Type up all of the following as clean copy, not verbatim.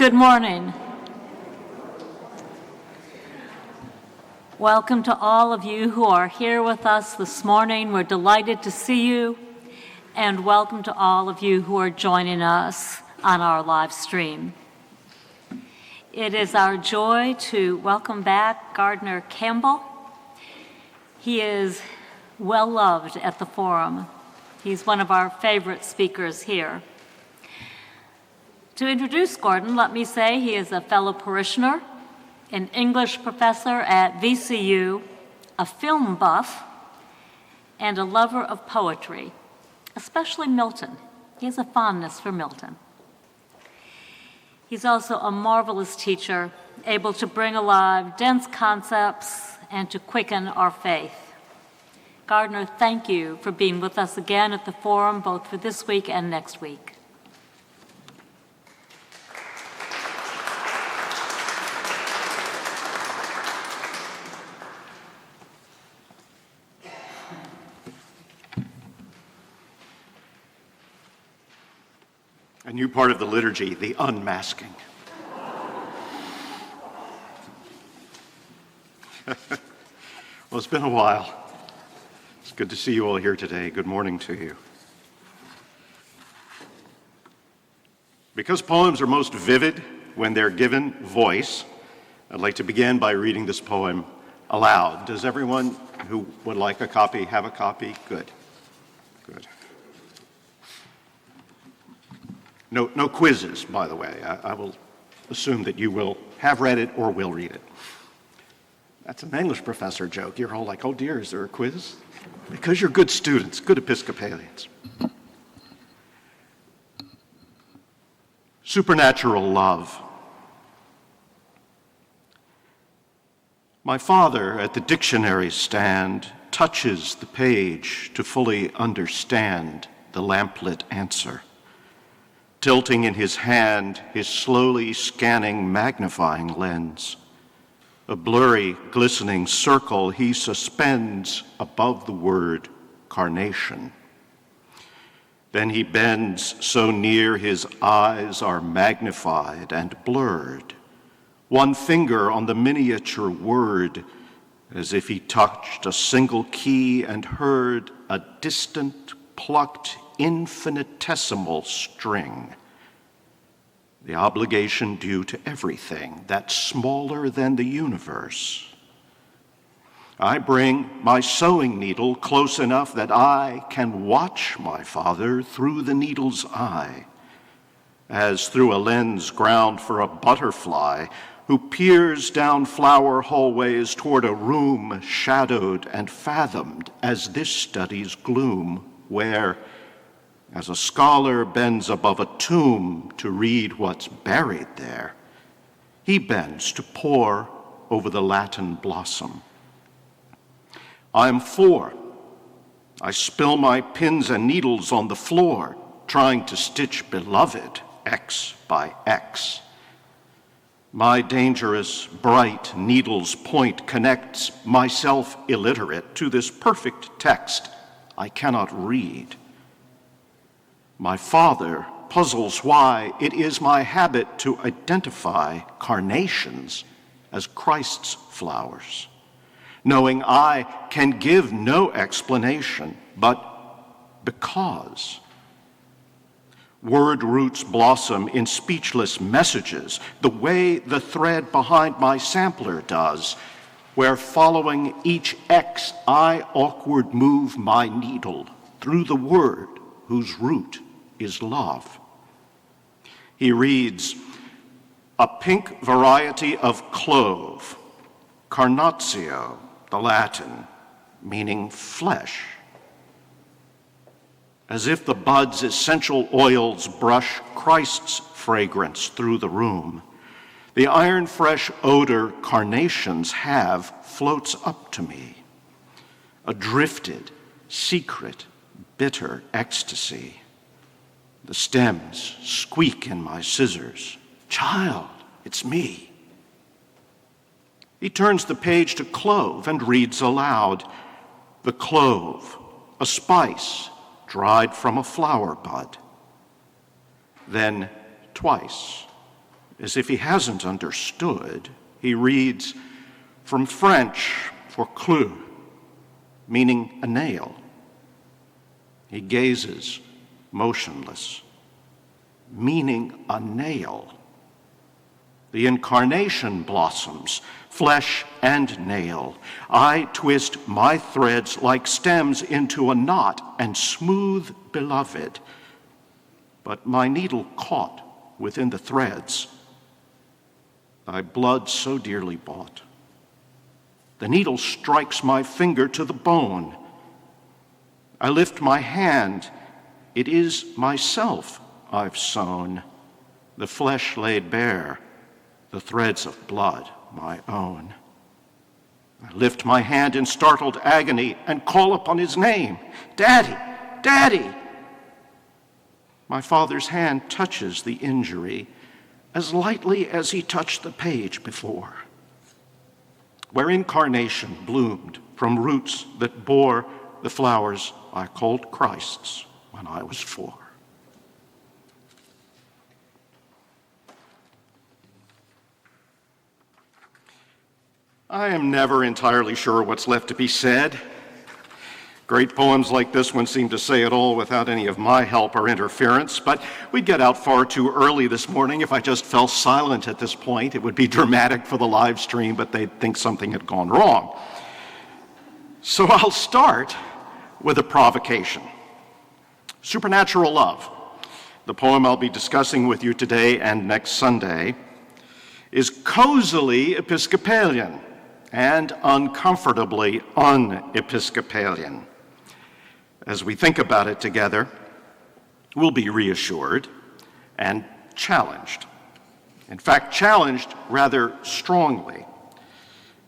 Good morning. Welcome to all of you who are here with us this morning. We're delighted to see you, and welcome to all of you who are joining us on our live stream. It is our joy to welcome back Gardner Campbell. He is well loved at the Forum. He's one of our favorite speakers here. To introduce Gordon, let me say he is a fellow parishioner, an English professor at VCU, a film buff, and a lover of poetry, especially Milton. He has a fondness for Milton. He's also a marvelous teacher, able to bring alive dense concepts and to quicken our faith. Gardner, thank you for being with us again at the Forum, both for this week and next week. A new part of the liturgy, the unmasking. Well, it's been a while. It's good to see you all here today. Good morning to you. Because poems are most vivid when they're given voice, I'd like to begin by reading this poem aloud. Does everyone who would like a copy have a copy? Good. Good. No quizzes, by the way. I will assume that you will have read it or will read it. That's an English professor joke. You're all like, oh dear, is there a quiz? Because you're good students, good Episcopalians. Supernatural love. My father at the dictionary stand touches the page to fully understand the lamplit answer. Tilting in his hand his slowly scanning magnifying lens. A blurry, glistening circle he suspends above the word carnation. Then he bends so near his eyes are magnified and blurred. One finger on the miniature word, as if he touched a single key and heard a distant, plucked, infinitesimal string. The obligation due to everything that's smaller than the universe. I bring my sewing needle close enough that I can watch my father through the needle's eye, as through a lens ground for a butterfly who peers down flower hallways toward a room shadowed and fathomed as this study's gloom, where as a scholar bends above a tomb to read what's buried there, he bends to pore over the Latin blossom. I'm 4. I spill my pins and needles on the floor, trying to stitch beloved X by X. My dangerous, bright needle's point connects myself illiterate to this perfect text I cannot read. My father puzzles why it is my habit to identify carnations as Christ's flowers, knowing I can give no explanation, but because. Word roots blossom in speechless messages, the way the thread behind my sampler does, where following each X I awkward move my needle through the word whose root is love. He reads, a pink variety of clove, carnatio, the Latin, meaning flesh. As if the bud's essential oils brush Christ's fragrance through the room, the iron-fresh odor carnations have floats up to me, a drifted, secret, bitter ecstasy. The stems squeak in my scissors. Child, it's me. He turns the page to clove and reads aloud. The clove, a spice dried from a flower bud. Then twice, as if he hasn't understood, he reads from French for clou, meaning a nail. He gazes motionless, meaning a nail. The incarnation blossoms, flesh and nail. I twist my threads like stems into a knot and smooth, beloved. But my needle caught within the threads, thy blood so dearly bought. The needle strikes my finger to the bone. I lift my hand, it is myself I've sown, the flesh laid bare, the threads of blood my own. I lift my hand in startled agony and call upon his name. Daddy, Daddy! My father's hand touches the injury as lightly as he touched the page before, where incarnation bloomed from roots that bore the flowers I called Christ's when I was 4. I am never entirely sure what's left to be said. Great poems like this one seem to say it all without any of my help or interference, but we'd get out far too early this morning if I just fell silent at this point. It would be dramatic for the live stream, but they'd think something had gone wrong. So I'll start with a provocation. Supernatural Love, the poem I'll be discussing with you today and next Sunday, is cozily Episcopalian and uncomfortably un-Episcopalian. As we think about it together, we'll be reassured and challenged. In fact, challenged rather strongly.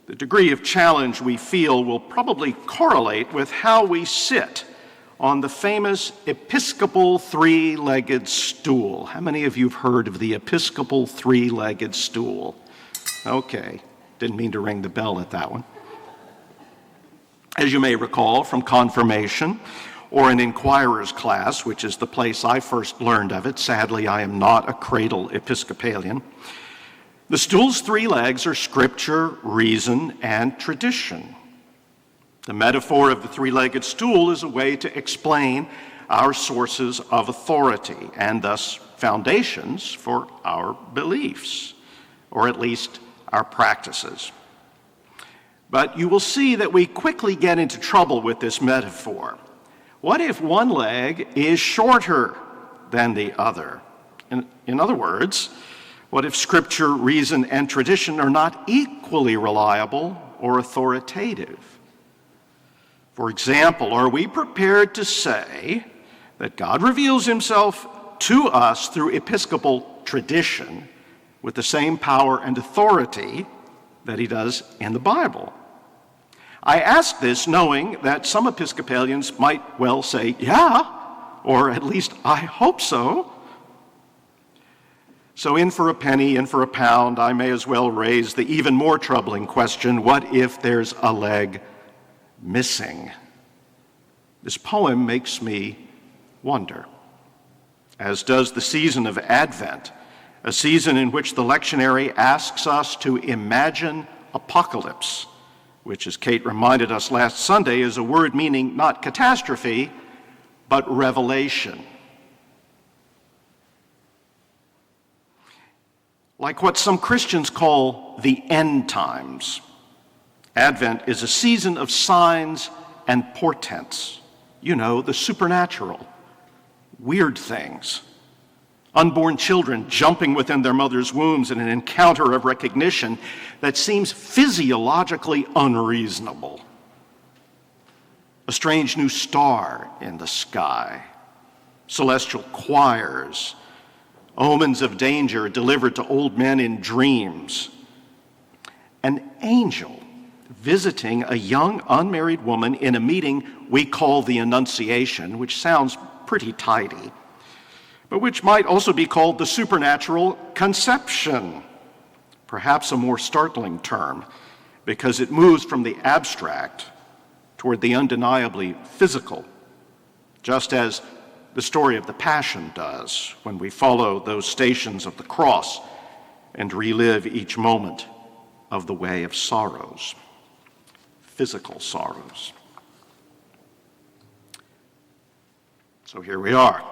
The degree of challenge we feel will probably correlate with how we sit on the famous Episcopal three-legged stool. How many of you have heard of the Episcopal three-legged stool? Okay, didn't mean to ring the bell at that one. As you may recall from confirmation or an inquirer's class, which is the place I first learned of it, sadly I am not a cradle Episcopalian, the stool's 3 legs are scripture, reason, and tradition. The metaphor of the 3-legged stool is a way to explain our sources of authority and thus foundations for our beliefs, or at least our practices. But you will see that we quickly get into trouble with this metaphor. What if one leg is shorter than the other? In other words, what if scripture, reason, and tradition are not equally reliable or authoritative? For example, are we prepared to say that God reveals himself to us through Episcopal tradition with the same power and authority that he does in the Bible? I ask this knowing that some Episcopalians might well say, yeah, or at least I hope so. So in for a penny, in for a pound, I may as well raise the even more troubling question, what if there's a leg missing? This poem makes me wonder, as does the season of Advent, a season in which the lectionary asks us to imagine apocalypse, which, as Kate reminded us last Sunday, is a word meaning not catastrophe, but revelation. Like what some Christians call the end times, Advent is a season of signs and portents. You know, the supernatural, weird things. Unborn children jumping within their mother's wombs in an encounter of recognition that seems physiologically unreasonable. A strange new star in the sky, celestial choirs, omens of danger delivered to old men in dreams, an angel visiting a young unmarried woman in a meeting we call the Annunciation, which sounds pretty tidy, but which might also be called the supernatural conception, perhaps a more startling term, because it moves from the abstract toward the undeniably physical, just as the story of the Passion does when we follow those stations of the cross and relive each moment of the way of sorrows, physical sorrows. So here we are,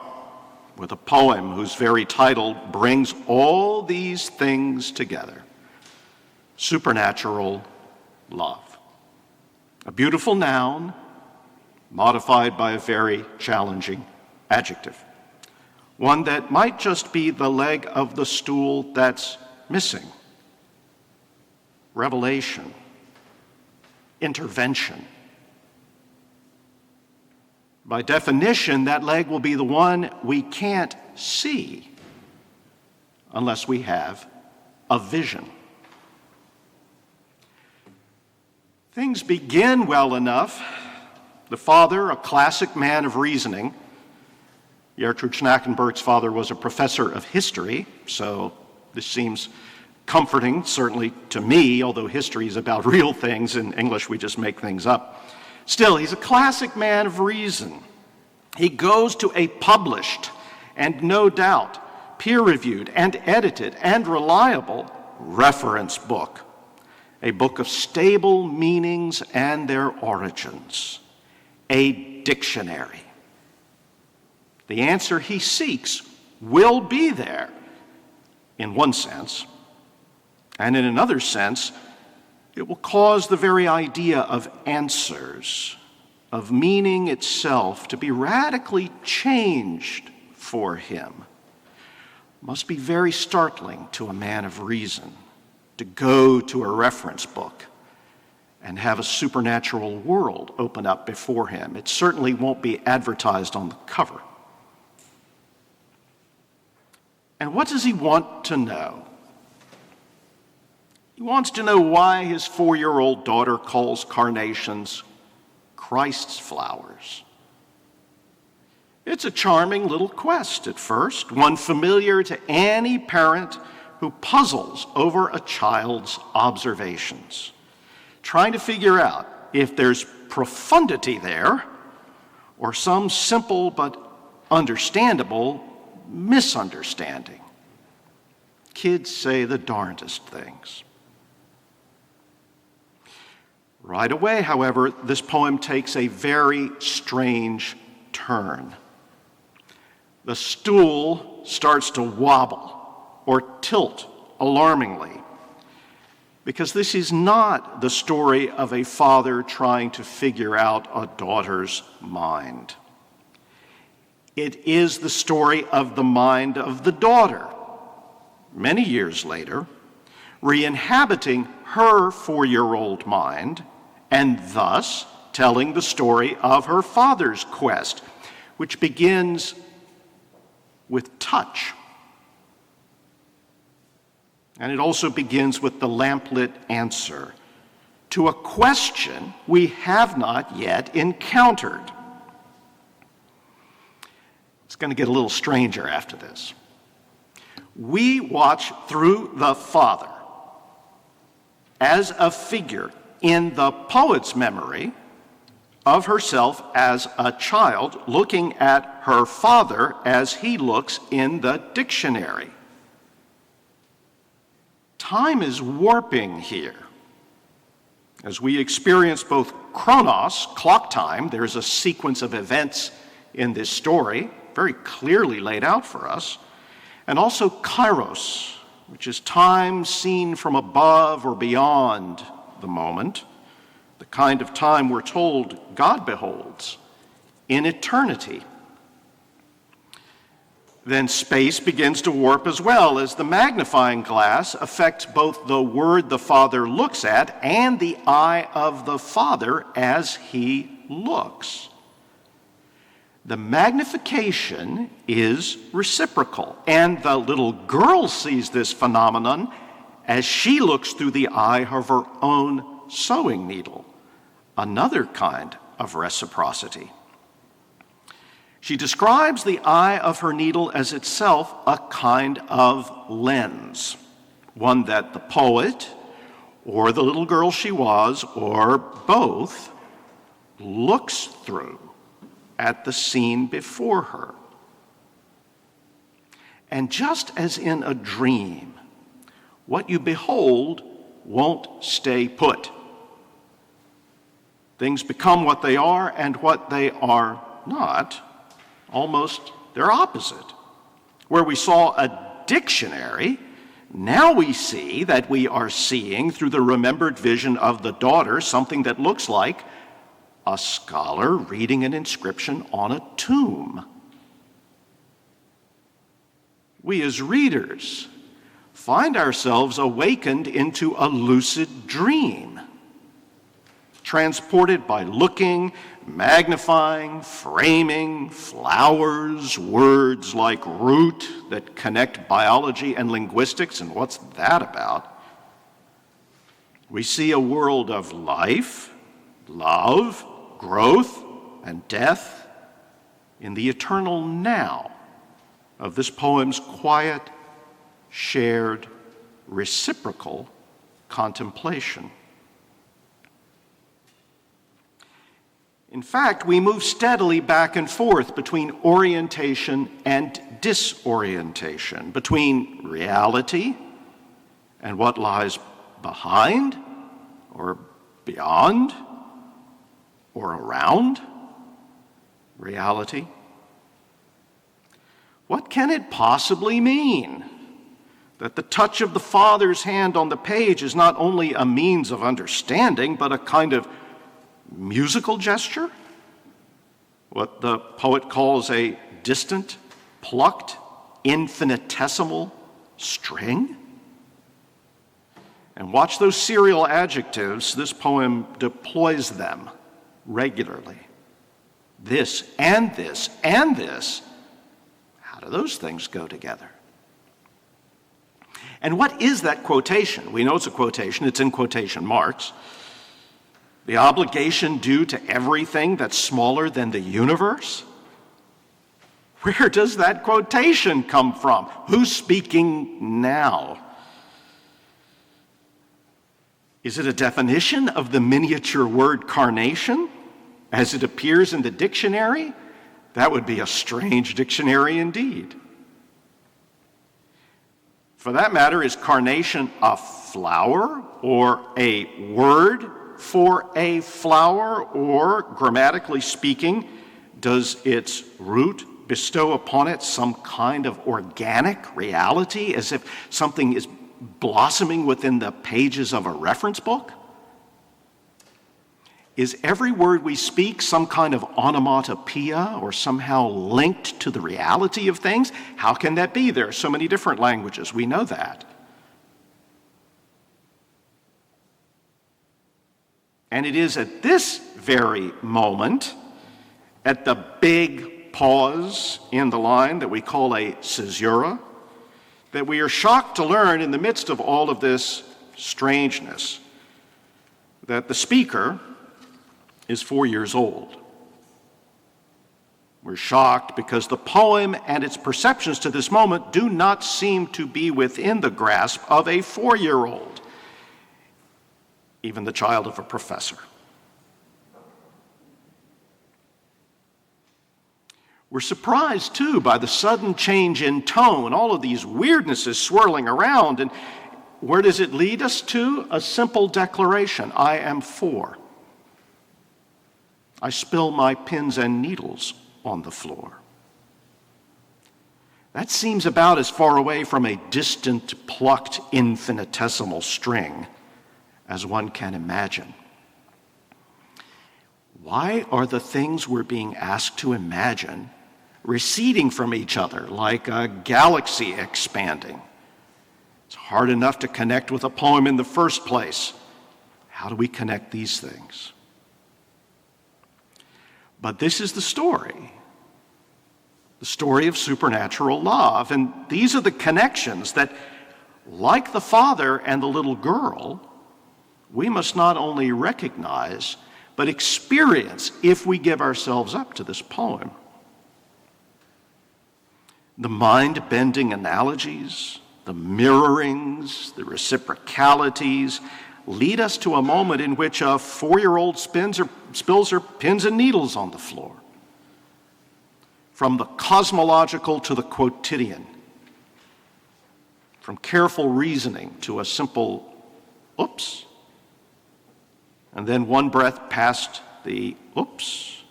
with a poem whose very title brings all these things together: supernatural love. A beautiful noun modified by a very challenging adjective. One that might just be the leg of the stool that's missing. Revelation, intervention. By definition, that leg will be the one we can't see unless we have a vision. Things begin well enough. The father, a classic man of reasoning. Gertrude Schnackenberg's father was a professor of history, so this seems comforting, certainly to me, although history is about real things. In English, we just make things up. Still, he's a classic man of reason. He goes to a published and no doubt peer-reviewed and edited and reliable reference book, a book of stable meanings and their origins, a dictionary. The answer he seeks will be there in one sense, and in another sense, it will cause the very idea of answers, of meaning itself, to be radically changed for him. Must be very startling to a man of reason to go to a reference book and have a supernatural world open up before him. It certainly won't be advertised on the cover. And what does he want to know? He wants to know why his 4-year-old daughter calls carnations Christ's flowers. It's a charming little quest at first, one familiar to any parent who puzzles over a child's observations, trying to figure out if there's profundity there or some simple but understandable misunderstanding. Kids say the darndest things. Right away, however, this poem takes a very strange turn. The stool starts to wobble or tilt alarmingly, because this is not the story of a father trying to figure out a daughter's mind. It is the story of the mind of the daughter, many years later, re-inhabiting her 4-year-old mind, and thus telling the story of her father's quest, which begins with touch. And it also begins with the lamplit answer to a question we have not yet encountered. It's going to get a little stranger after this. We watch through the father as a figure in the poet's memory of herself as a child, looking at her father as he looks in the dictionary. Time is warping here. As we experience both chronos, clock time, there's a sequence of events in this story, very clearly laid out for us, and also kairos, which is time seen from above or beyond the moment, the kind of time we're told God beholds in eternity. Then space begins to warp as well, as the magnifying glass affects both the word the Father looks at and the eye of the Father as he looks. The magnification is reciprocal, and the little girl sees this phenomenon as she looks through the eye of her own sewing needle, another kind of reciprocity. She describes the eye of her needle as itself a kind of lens, one that the poet, or the little girl she was, or both, looks through at the scene before her. And just as in a dream, what you behold won't stay put. Things become what they are, and what they are not, almost their opposite. Where we saw a dictionary, now we see that we are seeing through the remembered vision of the daughter something that looks like a scholar reading an inscription on a tomb. We as readers find ourselves awakened into a lucid dream, transported by looking, magnifying, framing, flowers, words like root that connect biology and linguistics, and what's that about? We see a world of life, love, growth, and death in the eternal now of this poem's quiet, shared, reciprocal contemplation. In fact, we move steadily back and forth between orientation and disorientation, between reality and what lies behind or beyond or around reality. What can it possibly mean that the touch of the Father's hand on the page is not only a means of understanding, but a kind of musical gesture? What the poet calls a distant, plucked, infinitesimal string? And watch those serial adjectives. This poem deploys them regularly. This and this and this. How do those things go together? And what is that quotation? We know it's a quotation. It's in quotation marks. The obligation due to everything that's smaller than the universe? Where does that quotation come from? Who's speaking now? Is it a definition of the miniature word carnation as it appears in the dictionary? That would be a strange dictionary indeed. For that matter, is carnation a flower or a word for a flower? Or, grammatically speaking, does its root bestow upon it some kind of organic reality, as if something is blossoming within the pages of a reference book? Is every word we speak some kind of onomatopoeia or somehow linked to the reality of things? How can that be? There are so many different languages. We know that. And it is at this very moment, at the big pause in the line that we call a caesura, that we are shocked to learn in the midst of all of this strangeness that the speaker is 4 years old. We're shocked because the poem and its perceptions to this moment do not seem to be within the grasp of a 4-year-old, even the child of a professor. We're surprised, too, by the sudden change in tone, all of these weirdnesses swirling around. And where does it lead us to? A simple declaration: I am 4. I spill my pins and needles on the floor. That seems about as far away from a distant, plucked, infinitesimal string as one can imagine. Why are the things we're being asked to imagine receding from each other like a galaxy expanding? It's hard enough to connect with a poem in the first place. How do we connect these things? But this is the story of supernatural love. And these are the connections that, like the father and the little girl, we must not only recognize, but experience if we give ourselves up to this poem. The mind-bending analogies, the mirrorings, the reciprocalities lead us to a moment in which a 4-year-old spills her pins and needles on the floor. From the cosmological to the quotidian, from careful reasoning to a simple oops, and then one breath past the oops,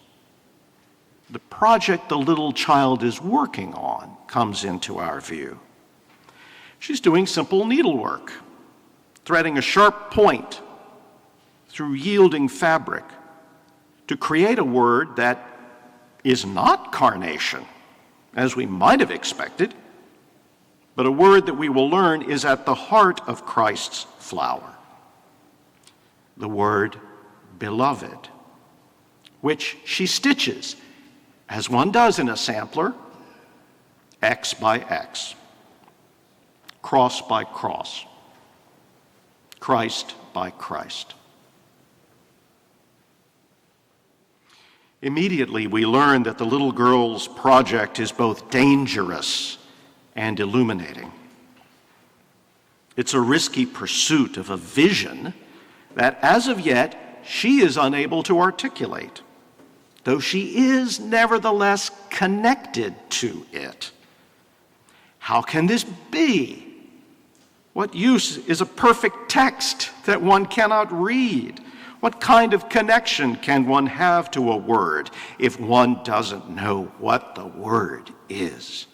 the project the little child is working on comes into our view. She's doing simple needlework, threading a sharp point through yielding fabric to create a word that is not carnation, as we might have expected, but a word that we will learn is at the heart of Christ's flower. The word beloved, which she stitches, as one does in a sampler, X by X, cross by cross, Christ by Christ. Immediately, we learn that the little girl's project is both dangerous and illuminating. It's a risky pursuit of a vision that, as of yet, she is unable to articulate, though she is nevertheless connected to it. How can this be? What use is a perfect text that one cannot read? What kind of connection can one have to a word if one doesn't know what the word is?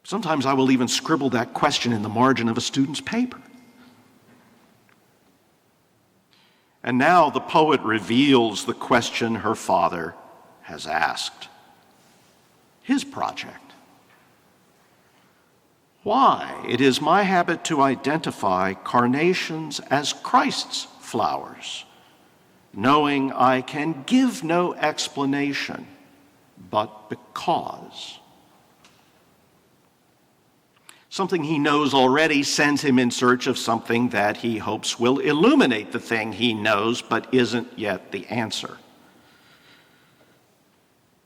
Sometimes I will even scribble that question in the margin of a student's paper. And now the poet reveals the question her father has asked. His project. Why? It is my habit to identify carnations as Christ's flowers, knowing I can give no explanation, but because. Something he knows already sends him in search of something that he hopes will illuminate the thing he knows but isn't yet the answer.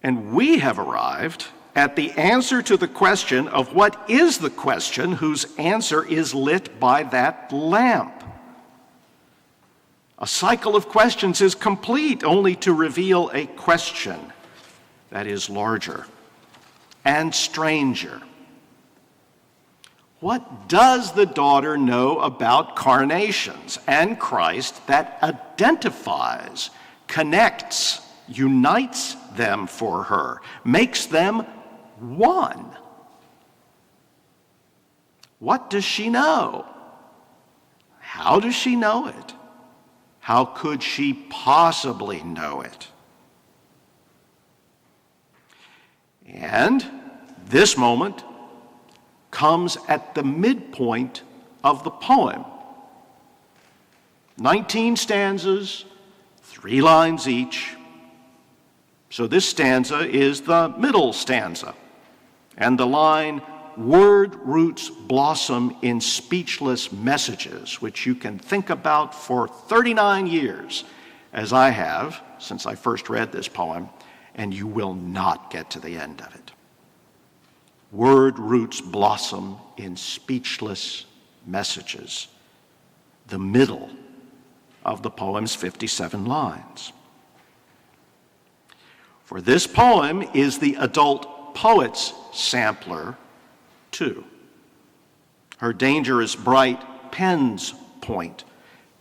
And we have arrived at the answer to the question of what is the question whose answer is lit by that lamp. A cycle of questions is complete only to reveal a question that is larger and stranger. What does the daughter know about carnations and Christ that identifies, connects, unites them for her, makes them one? What does she know? How does she know it? How could she possibly know it? And this moment comes at the midpoint of the poem. 19 stanzas, 3 lines each. So this stanza is the middle stanza. And the line, word roots blossom in speechless messages, which you can think about for 39 years, as I have since I first read this poem, and you will not get to the end of it. Word roots blossom in speechless messages, the middle of the poem's 57 lines. For this poem is the adult poet's sampler, too. Her dangerous bright pen's point,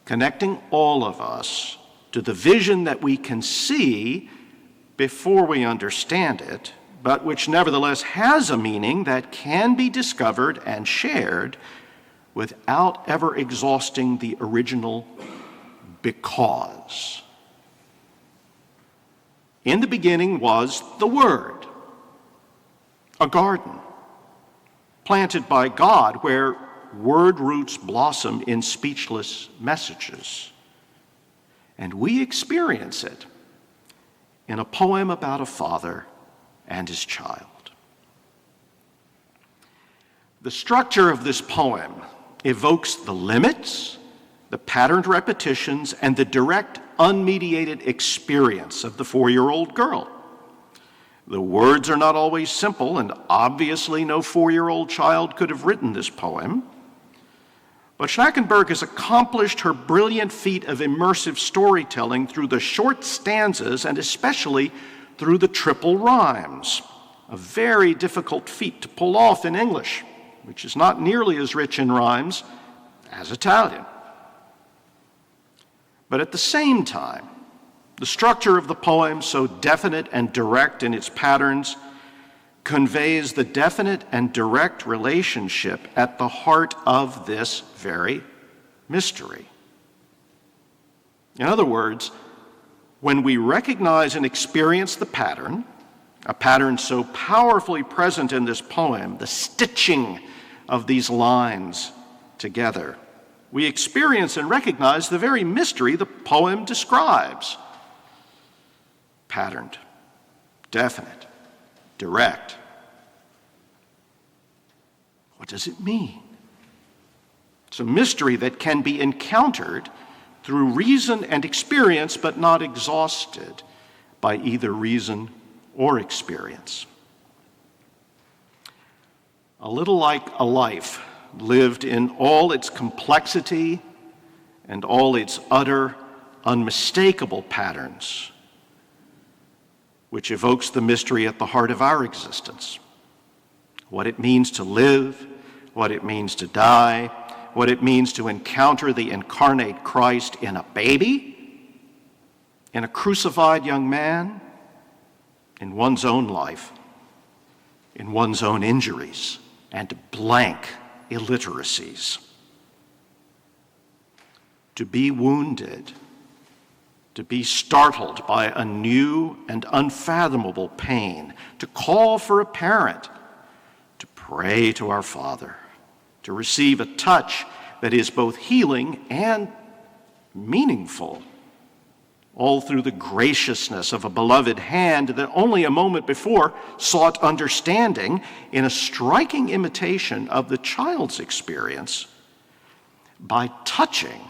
connecting all of us to the vision that we can see before we understand it, but which nevertheless has a meaning that can be discovered and shared without ever exhausting the original because. In the beginning was the Word, a garden planted by God where word roots blossom in speechless messages. And we experience it in a poem about a father and his child. The structure of this poem evokes the limits, the patterned repetitions, and the direct, unmediated experience of the 4-year-old girl. The words are not always simple, and obviously no 4-year-old child could have written this poem. But Schnackenberg has accomplished her brilliant feat of immersive storytelling through the short stanzas and especially through the triple rhymes. a very difficult feat to pull off in English, which is not nearly as rich in rhymes as Italian. But at the same time, the structure of the poem, so definite and direct in its patterns, conveys the definite and direct relationship at the heart of this very mystery. In other words, when we recognize and experience the pattern, a pattern so powerfully present in this poem, the stitching of these lines together, we experience and recognize the very mystery the poem describes. Patterned, definite, direct. What does it mean? It's a mystery that can be encountered through reason and experience, but not exhausted by either reason or experience. A little like a life lived in all its complexity and all its utter, unmistakable patterns, which evokes the mystery at the heart of our existence. What it means to live, what it means to die, what it means to encounter the incarnate Christ in a baby, in a crucified young man, in one's own life, in one's own injuries and blank illiteracies. To be wounded, to be startled by a new and unfathomable pain, to call for a parent, to pray to our Father, to receive a touch that is both healing and meaningful, all through the graciousness of a beloved hand that only a moment before sought understanding, in a striking imitation of the child's experience by touching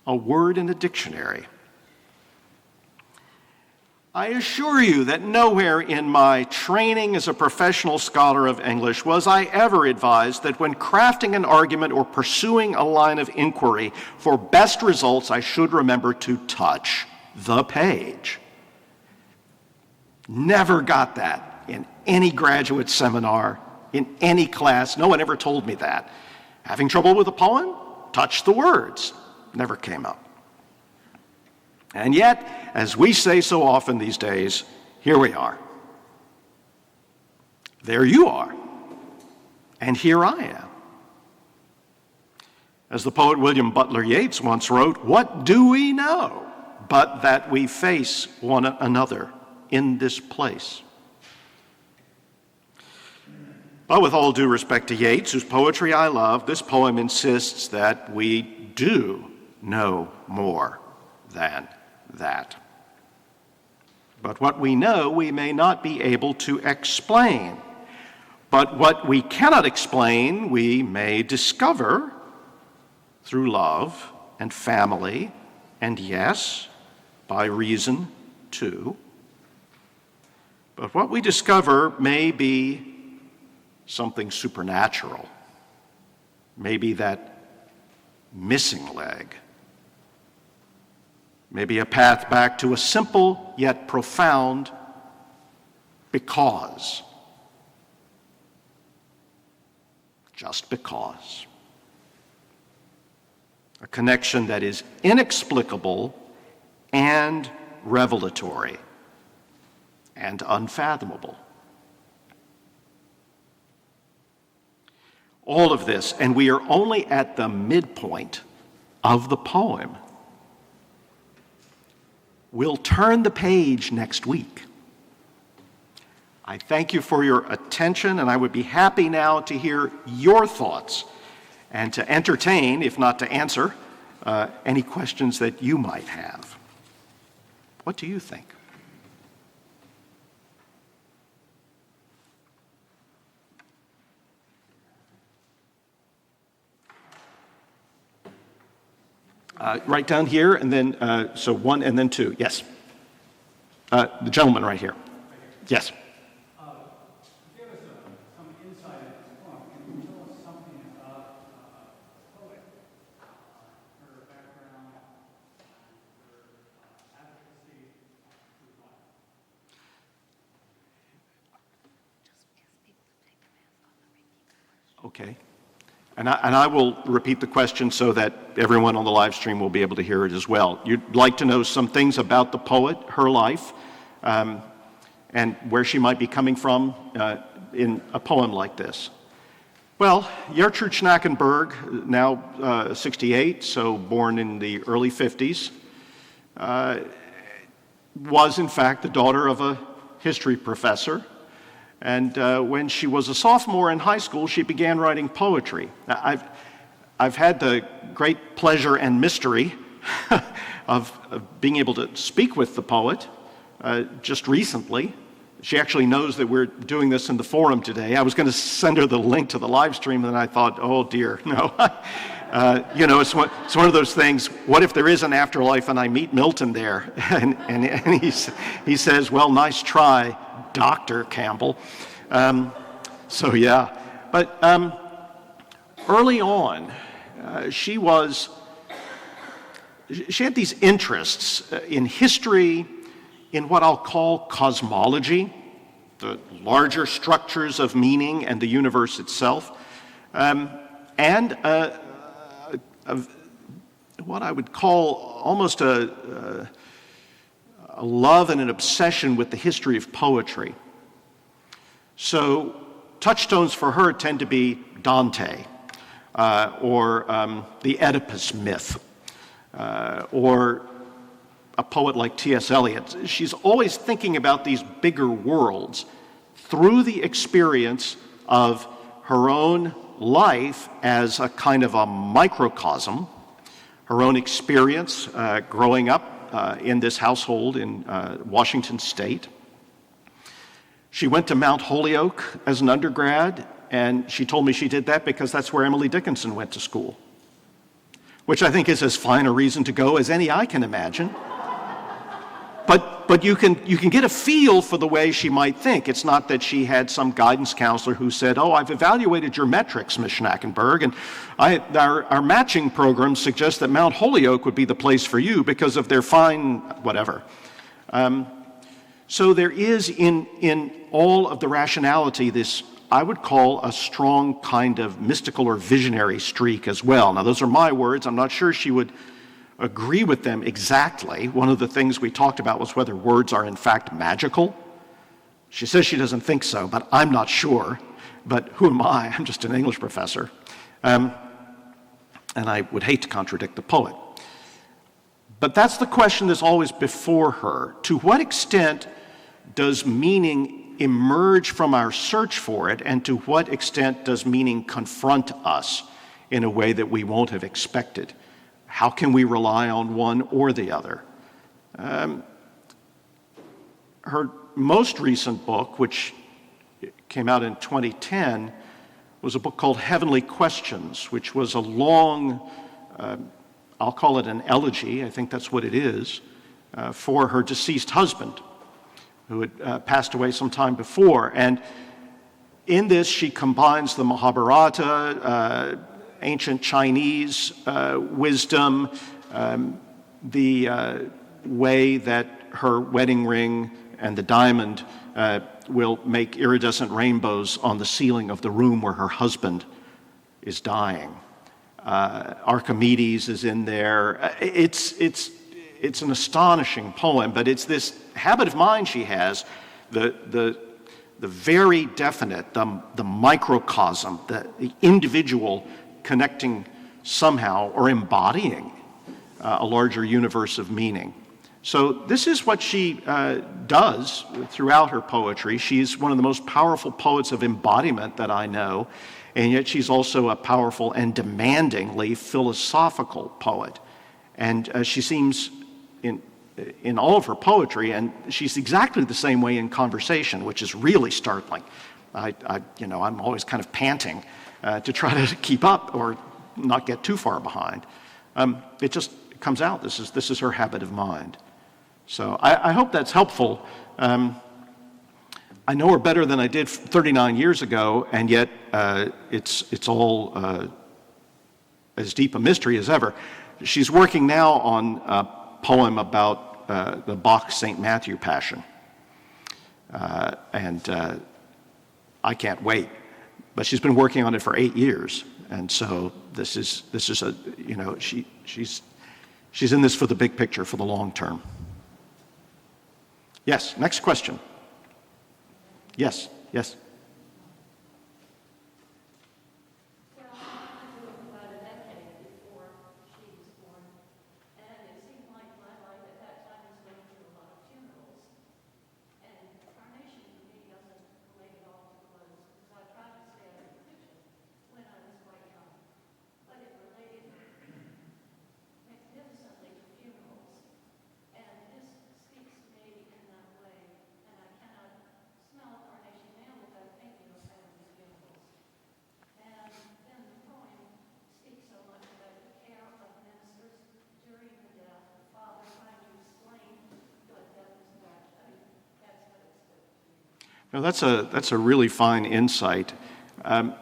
a word in a dictionary. I assure you that nowhere in my training as a professional scholar of English was I ever advised that when crafting an argument or pursuing a line of inquiry for best results, I should remember to touch the page. Never got that in any graduate seminar, in any class. No one ever told me that. Having trouble with a poem? Touch the words. Never came up. And yet, as we say so often these days, here we are. There you are. And here I am. As the poet William Butler-Yates once wrote, "What do we know but that we face one another in this place?" But with all due respect to Yeats, whose poetry I love, this poem insists that we do know more than that. But what we know, we may not be able to explain. But what we cannot explain, we may discover through love and family, and yes, by reason too. But what we discover may be something supernatural, maybe that missing leg, maybe a path back to a simple yet profound because. Just because. A connection that is inexplicable and revelatory and unfathomable. All of this, and we are only at the midpoint of the poem. We'll turn the page next week. I thank you for your attention, and I would be happy now to hear your thoughts and to entertain, if not to answer, any questions that you might have. What do you think? Right down here, and then, so one and then two. Yes. The gentleman right here. Yes. Give us some insight at this point. Can you tell us something about the poet, her background, her advocacy, her life? Okay. And I will repeat the question so that everyone on the live stream will be able to hear it as well. You'd like to know some things about the poet, her life, and where she might be coming from in a poem like this. Well, Gertrude Schnackenberg, now 68, so born in the early 50s, was in fact the daughter of a history professor. And when she was a sophomore in high school, she began writing poetry. Now, I've had the great pleasure and mystery of being able to speak with the poet just recently. She actually knows that we're doing this in the forum today. I was going to send her the link to the live stream, and then I thought, oh dear, no. It's one of those things, what if there is an afterlife and I meet Milton there? and he says, well, nice try, Dr. Campbell. But early on, she had these interests in history, in what I'll call cosmology, the larger structures of meaning and the universe itself, and what I would call almost a love and an obsession with the history of poetry. So touchstones for her tend to be Dante, or the Oedipus myth, or a poet like T.S. Eliot. She's always thinking about these bigger worlds through the experience of her own life as a kind of a microcosm, her own experience growing up in this household in Washington State. She went to Mount Holyoke as an undergrad, and she told me she did that because that's where Emily Dickinson went to school, which I think is as fine a reason to go as any I can imagine. But you can get a feel for the way she might think. It's not that she had some guidance counselor who said, oh, I've evaluated your metrics, Ms. Schnackenberg, and our matching program suggests that Mount Holyoke would be the place for you because of their fine whatever. So there is in all of the rationality this, I would call, a strong kind of mystical or visionary streak as well. Now, those are my words. I'm not sure she would agree with them exactly. One of the things we talked about was whether words are in fact magical. She says she doesn't think so, but I'm not sure. But who am I? I'm just an English professor. And I would hate to contradict the poet. But that's the question that's always before her. To what extent does meaning emerge from our search for it, and to what extent does meaning confront us in a way that we won't have expected? How can we rely on one or the other? Her most recent book, which came out in 2010, was a book called Heavenly Questions, which was a long, I'll call it an elegy, I think that's what it is, for her deceased husband, who had passed away some time before. And in this, she combines the Mahabharata, ancient Chinese wisdom, the way that her wedding ring and the diamond will make iridescent rainbows on the ceiling of the room where her husband is dying. Archimedes is in there. It's an astonishing poem, but it's this habit of mind she has, the very definite, the microcosm, the individual connecting somehow or embodying a larger universe of meaning. So this is what she does throughout her poetry. She's one of the most powerful poets of embodiment that I know, and yet she's also a powerful and demandingly philosophical poet. And she seems in all of her poetry, and she's exactly the same way in conversation, which is really startling. I'm always kind of panting to try to keep up or not get too far behind. It just comes out. This is her habit of mind. So I hope that's helpful. I know her better than I did 39 years ago, and yet it's all as deep a mystery as ever. She's working now on a poem about the Bach St. Matthew Passion. And I can't wait. But she's been working on it for 8 years, and so this is a, she's in this for the big picture, for the long term. Yes, next question. Yes. Now that's a really fine insight. The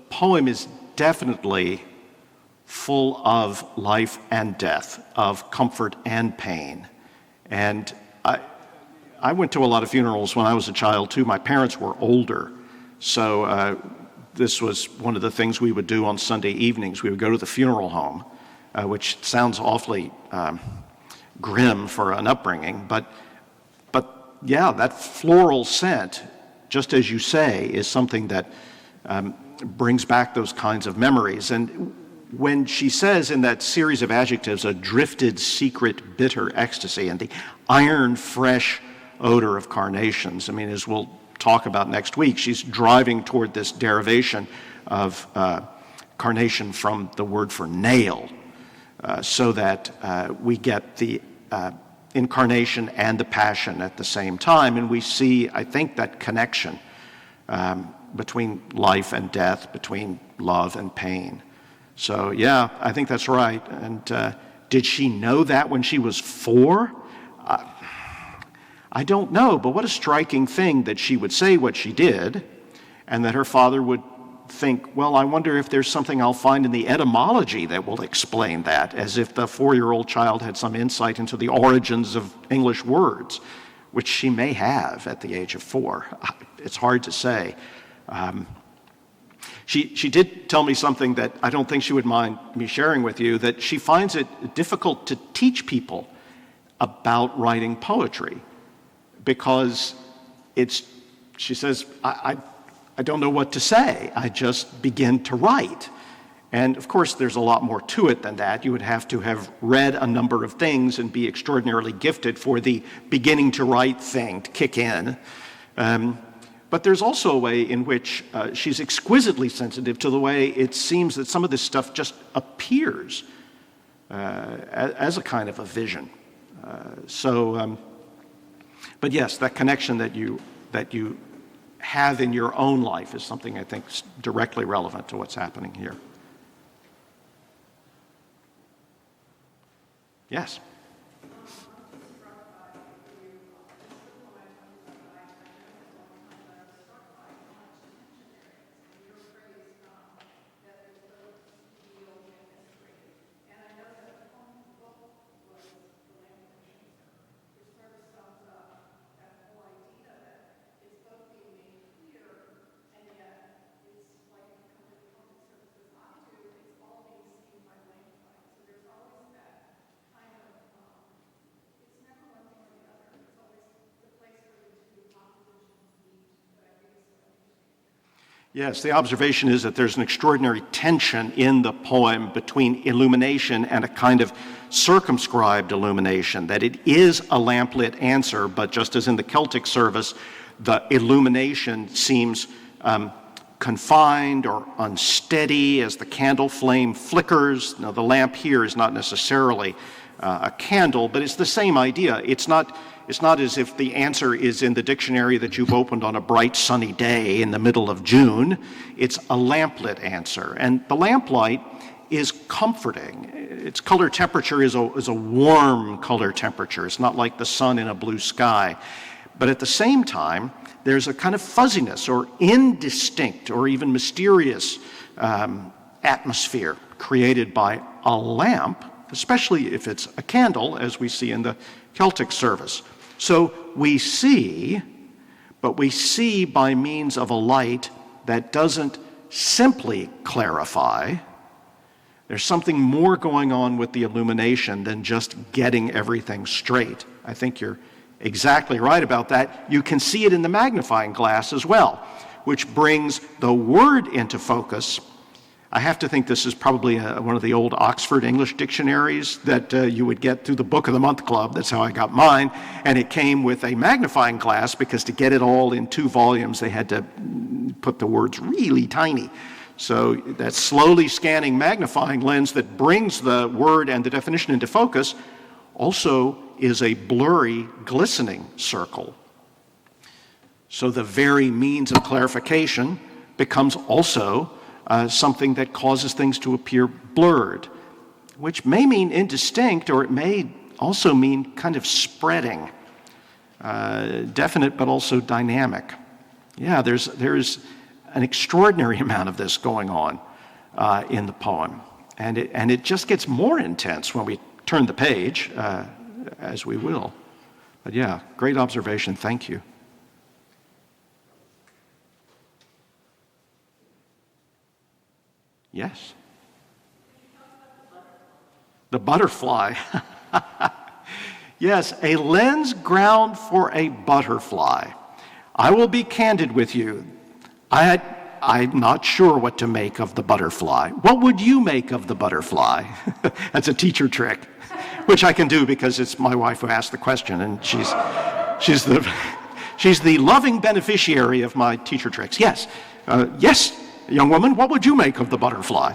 poem is definitely full of life and death, of comfort and pain. And I went to a lot of funerals when I was a child too. My parents were older, so this was one of the things we would do on Sunday evenings. We would go to the funeral home, which sounds awfully grim for an upbringing, but yeah, that floral scent, just as you say, is something that brings back those kinds of memories. And when she says in that series of adjectives, a drifted, secret, bitter ecstasy, and the iron fresh odor of carnations, I mean, as we'll talk about next week, she's driving toward this derivation of carnation from the word for nail, so that we get the incarnation and the passion at the same time. And we see, I think, that connection between life and death, between love and pain. So yeah, I think that's right. And did she know that when she was 4? I don't know, but what a striking thing that she would say what she did, and that her father would think, well, I wonder if there's something I'll find in the etymology that will explain that, as if the 4-year-old child had some insight into the origins of English words, which she may have at the age of 4. It's hard to say. She did tell me something that I don't think she would mind me sharing with you, that she finds it difficult to teach people about writing poetry because she says, I don't know what to say. I just begin to write. And of course, there's a lot more to it than that. You would have to have read a number of things and be extraordinarily gifted for the beginning to write thing to kick in. But there's also a way in which she's exquisitely sensitive to the way it seems that some of this stuff just appears as a kind of a vision. But yes, that connection that you have in your own life is something I think is directly relevant to what's happening here. Yes. Yes, the observation is that there's an extraordinary tension in the poem between illumination and a kind of circumscribed illumination, that it is a lamplit answer, but just as in the Celtic service, the illumination seems confined or unsteady as the candle flame flickers. Now, the lamp here is not necessarily a candle, but it's the same idea. It's not as if the answer is in the dictionary that you've opened on a bright sunny day in the middle of June. It's a lamplit answer. And the lamplight is comforting. Its color temperature is a warm color temperature. It's not like the sun in a blue sky. But at the same time, there's a kind of fuzziness or indistinct or even mysterious atmosphere created by a lamp, especially if it's a candle, as we see in the Celtic service. So we see but we see by means of a light that doesn't simply clarify. There's something more going on with the illumination than just getting everything straight. I think you're exactly right about that. You can see it in the magnifying glass as well, which brings the word into focus. I have to think this is probably one of the old Oxford English dictionaries that you would get through the Book of the Month Club. That's how I got mine. And it came with a magnifying glass because to get it all in 2 volumes, they had to put the words really tiny. So that slowly scanning magnifying lens that brings the word and the definition into focus also is a blurry, glistening circle. So the very means of clarification becomes also something that causes things to appear blurred, which may mean indistinct, or it may also mean kind of spreading, definite but also dynamic. Yeah, there's an extraordinary amount of this going on in the poem, and it just gets more intense when we turn the page, as we will. But yeah, great observation. Thank you. Yes. The butterfly. Yes, a lens ground for a butterfly. I will be candid with you. I'm not sure what to make of the butterfly. What would you make of the butterfly? That's a teacher trick, which I can do because it's my wife who asked the question, and she's the loving beneficiary of my teacher tricks. Yes, yes. Young woman, what would you make of the butterfly?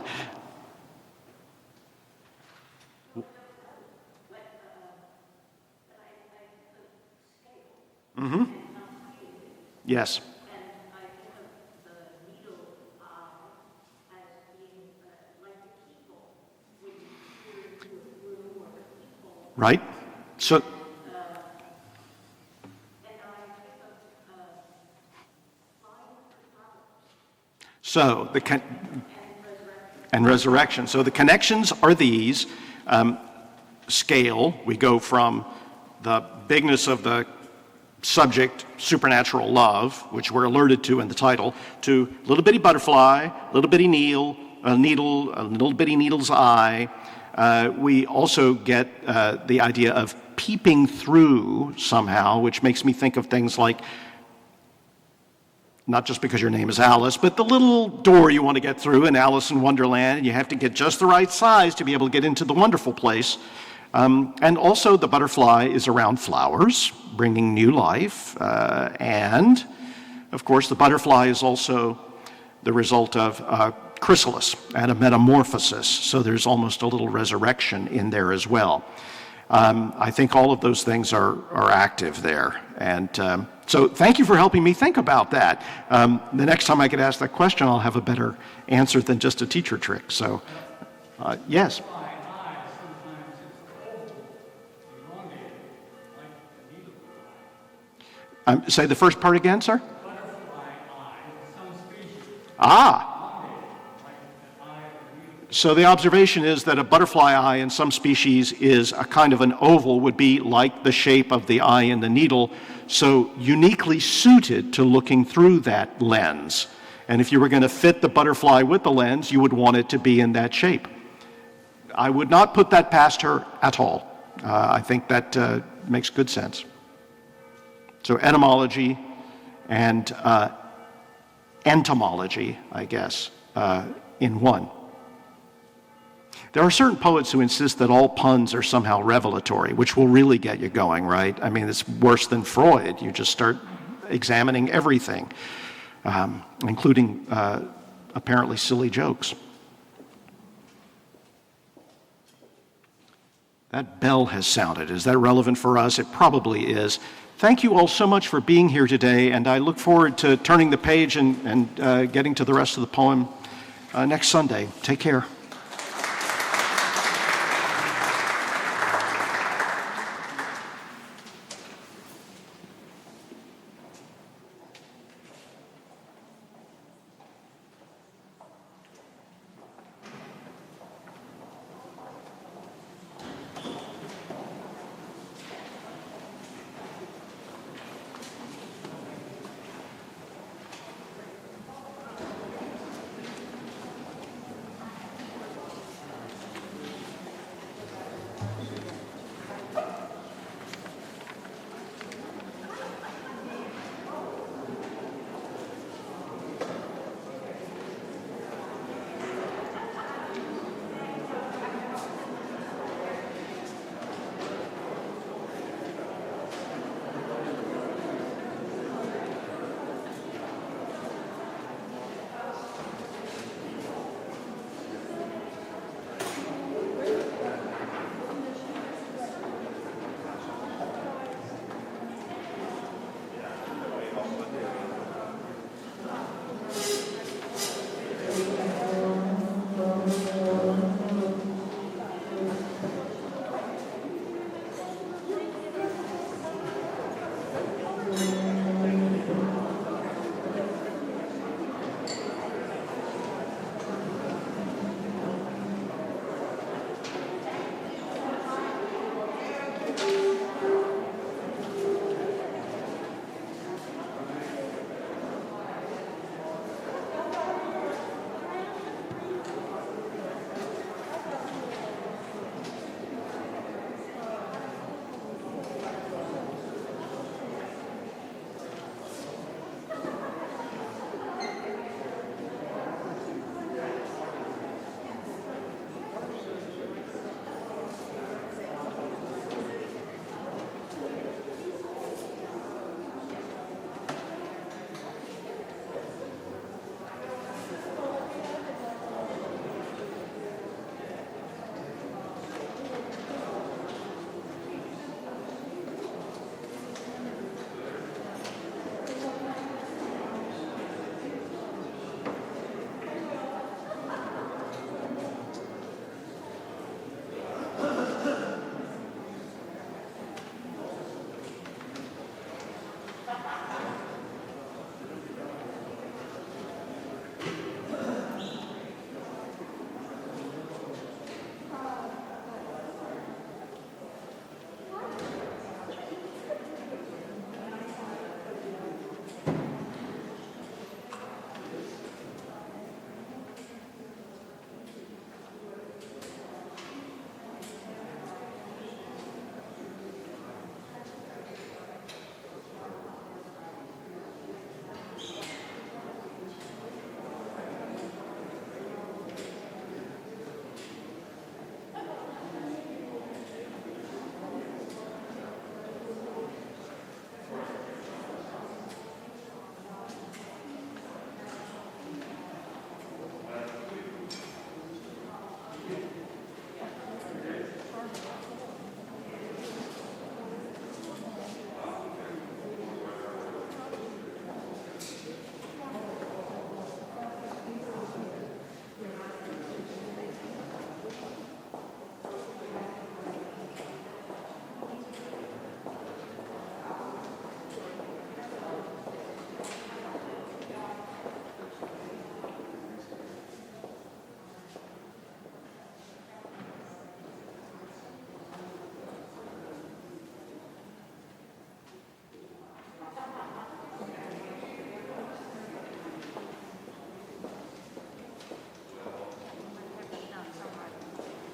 Mm-hmm. Yes. Right? So and resurrection. So the connections are these. Scale, we go from the bigness of the subject, supernatural love, which we're alerted to in the title, to little bitty butterfly, little bitty needle, a little bitty needle's eye. We also get the idea of peeping through somehow, which makes me think of things like, not just because your name is Alice, but the little door you want to get through in Alice in Wonderland, and you have to get just the right size to be able to get into the wonderful place. And also the butterfly is around flowers, bringing new life. And, of course, the butterfly is also the result of a chrysalis and a metamorphosis. So there's almost a little resurrection in there as well. I think all of those things are active there. And so thank you for helping me think about that. The next time I get asked that question, I'll have a better answer than just a teacher trick. So, yes. Say the first part again, sir? So the observation is that a butterfly eye in some species is a kind of an oval, would be like the shape of the eye in the needle, so uniquely suited to looking through that lens. And if you were going to fit the butterfly with the lens, you would want it to be in that shape. I would not put that past her at all. I think that makes good sense. So etymology and entomology, I guess, in one. There are certain poets who insist that all puns are somehow revelatory, which will really get you going, right? I mean, it's worse than Freud. You just start examining everything, including apparently silly jokes. That bell has sounded. Is that relevant for us? It probably is. Thank you all so much for being here today, and I look forward to turning the page and getting to the rest of the poem next Sunday. Take care.